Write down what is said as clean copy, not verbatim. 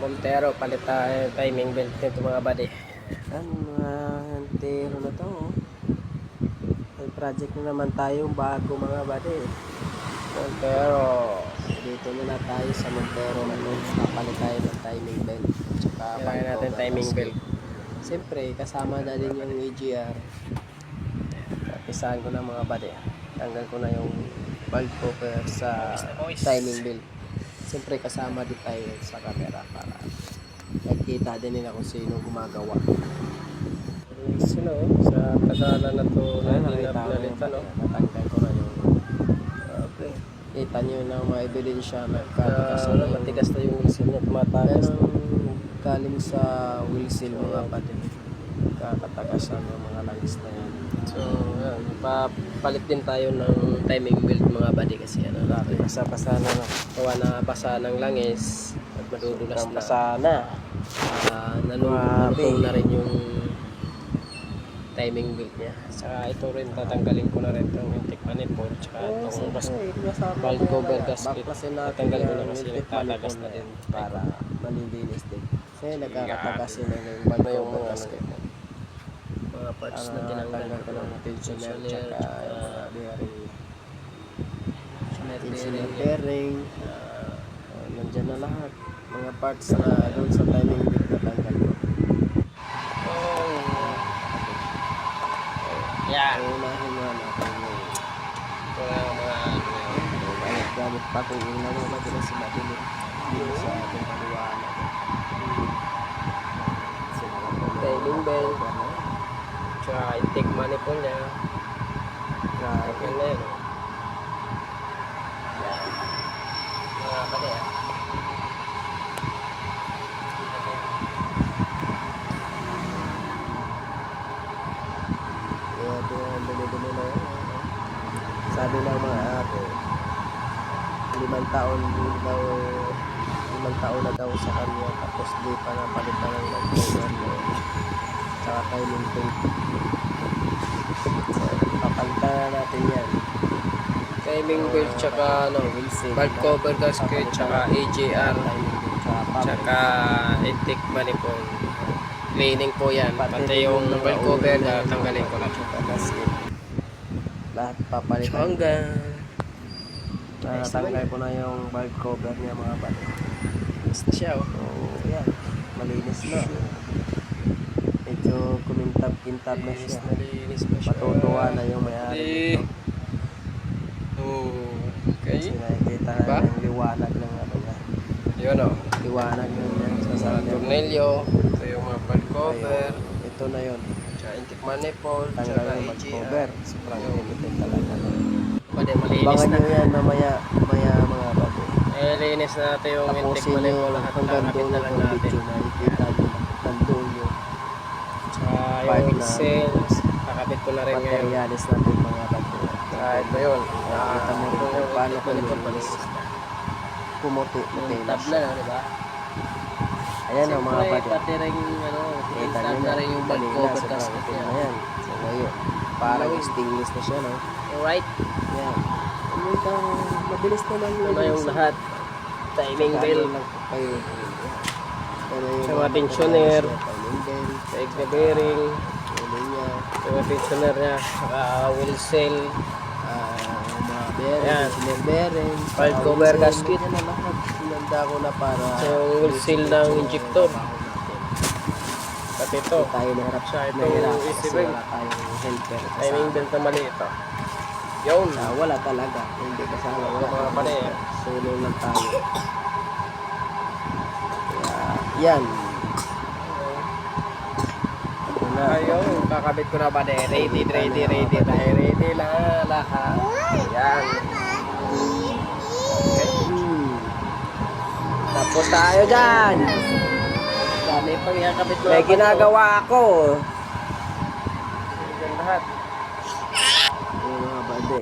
Montero, palit tayo timing belt nito mga buddy. Yan, mga hantero na to. May project na naman tayong bago mga buddy. Montero. Dito muna tayo sa Montero na to. Kapalit tayo ng timing belt. Tsaka Kailangan natin timing belt. siyempre, kasama na din yung EGR. Pisahan ko na mga buddy. Tanggal ko na yung valve cover sa timing belt. Siyempre, kasama din tayo sa camera para nakikita din nila kung sino gumagawa. Sino? Sa tagalan na to na hindi na Nakita ko pinalitan, no? natanggal ko na yung Okay. kita nyo na mga ebidensya na Matigas na yung wheelset niya, tumatagas. galing sa wheel seal mga pati kakatagasan yung mga langis na yan. So, yan. Papalit din tayo ng timing belt mga buddy kasi ano, Basa-basa na lang. gawa na basa ng langis at madudulas Sobrang na. basa na. Nalulutong na rin yung timing belt niya. Saka ito rin, tatanggalin ko na rin itong intake manifold. Saka itong valve cover gasket. Tatanggal ko na kasi nagtatagas na din. para malilinis din. Kasi nagkakatagasin na yung valve Yung cover mga gasket. mga parts na tinanggal Tanggal ko ng tensioner tsaka yung mga bearing. Tensioner bearing. Nandyan na lahat. Mga parts na doon sa timing belt na tanggal ko. Yan. Unahin nga natin yung Ito na yung mga gamit pa kung yung namamagin na sila din dito sa ating paliwanag. timing belt. Tsaka intake manifold niya. Okay na yun. Yan. Mga pala yan. Kaya dumi-dumi na yun. Sabi ng mga ate, 5 taon na daw sa kanya tapos di pa napalitan ng nag-cover tsaka timing belt. So, papalitan na natin yan. Timing belt tsaka ano, valve cover gasket tsaka AJR tsaka intake manifold. Cleaning po yan. Pati yung valve cover na tanggalin ko lang. Lahat papalitan. Hanggang Natanggal ko na yung valve cover niya mga bata. Mas na siya oh. So, yan. Malinis na. Medyo kumintab-kintab na siya. Nalinis na siya. Matutuwa na yung may-ari nito. Oh, Kasi okay. nakikita Diba? na yung liwanag ng ano niya. Yun oh. Liwanag ng yung Sa sasakyan. tornilyo. Ito yung mga valve cover. Ayun. Ito na yun. Tsaka intake manifold. Tanggal Tsaka yung valve cover. AJR. Sobrang limited talaga. Pwede malinis Abangan na. nyo yan mamaya mga bago. Linis na natin yung intake Tapusin nyo manifold. Lahat hanggang kakapit doon na ng lang natin. video na ikita nyo nandun yung Tsaka Part yung na- cells. Kakapit ko na rin ngayon. materialis natin mga bago. Ito yun. Nakita mo rin kung paano ko nilinis. Pumuti-puti Yung na tab siya. na, di ba? Ayan o mga Siyempre, bago. pati rin ano, Kita tab nyo na rin yung valve kanina, cover sobrang gasket itim niya. na yan. So ngayon, parang stainless na siya, no? Alright. Yan. Ano ka, mabilis naman Ito na yung lahat. Timing belt. Sa mga tensioner. Timing belt. Taig na bearing. Ano niya. Sa mga tensioner niya. Saka wheel seal. Mga bearing. Yan. Tensioner bearing. Valve cover gasket. Yan na lahat. Sinanda ko na para So, yung wheel seal ng injector. Pati ito. Tayo naharap Siya, ito, nahirap easy kasi belt. wala tayong helper. Timing belt na mali ito. Yun. Wala talaga. Hindi kasama. Wala mga pare. Solo lang tayo. Kaya, yan. Ito na. Ayun, kakabit ko na ba de? Ready tayo. Ready na lahat. Yan. Okay. Tapos tayo dyan. Dami pang ikakabit mo. May ginagawa ako. Yan lahat. Yung mga bade.